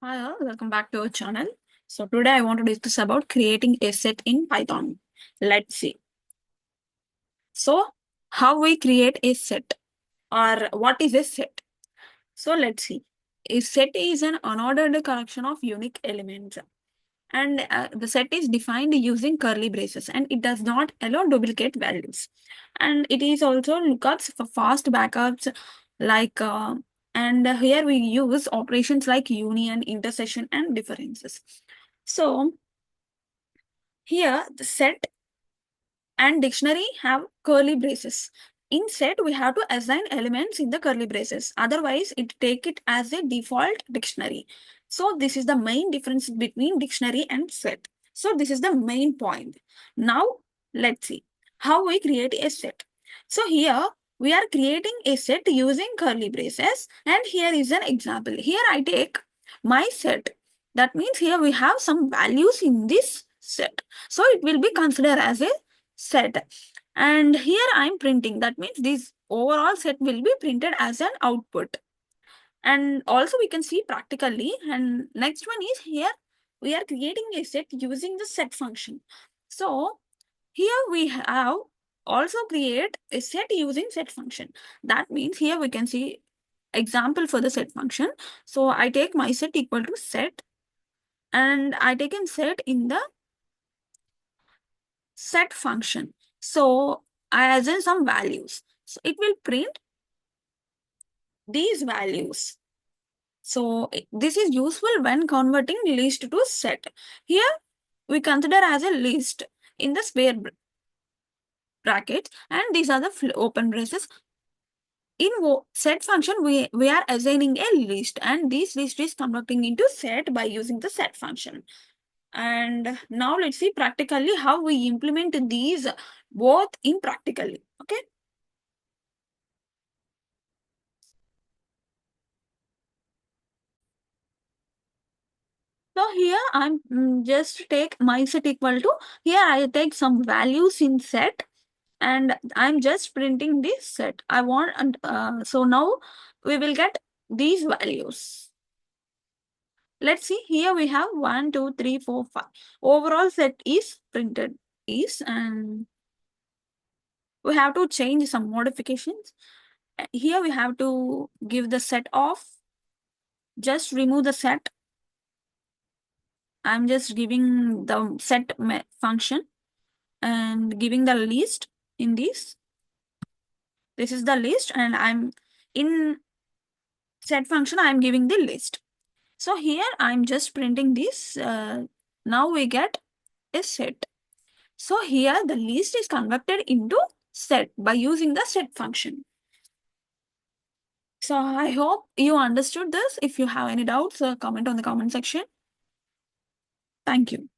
Hi all, welcome back to our channel. So today I want to discuss about creating a set in Python. Let's see. So how we create a set or what is a set? So let's see. A set is an unordered collection of unique elements and the set is defined using curly braces and it does not allow duplicate values. And it is also lookups for fast backups like and here we use operations like union, intersection and differences. So here the set and dictionary have curly braces. In set, we have to assign elements in the curly braces. Otherwise, it take it as a default dictionary. So this is the main difference between dictionary and set. So this is the main point. Now, let's see how we create a set. So here we are creating a set using curly braces. And here is an example. Here I take my set. That means here we have some values in this set. So it will be considered as a set, and here I'm printing. That means this overall set will be printed as an output. And also we can see practically. And next one is here we are creating a set using the set function. So here we have also create a set using set function. That means here we can see example for the set function. So I take my set equal to set and I take in set in the set function. So I assign some values. So it will print these values. So this is useful when converting list to set. Here we consider as a list in the square brackets, and these are the open braces. In set function, we are assigning a list, and this list is converting into set by using the set function. And now let's see practically how we implement these both in practically. Okay. So here I'm just take my set equal to, here I take some values in set and I'm just printing this set. I want, and so now we will get these values. Let's see, here we have 1, 2, 3, 4, 5. Overall set is printed is, and we have to change some modifications. Here we have to give the set off, just remove the set. I'm just giving the set function and giving the list in this. This is the list and I'm in set function, I'm giving the list. So here I'm just printing this. Now we get a set. So here the list is converted into set by using the set function. So I hope you understood this. If you have any doubts, comment on the comment section. Thank you.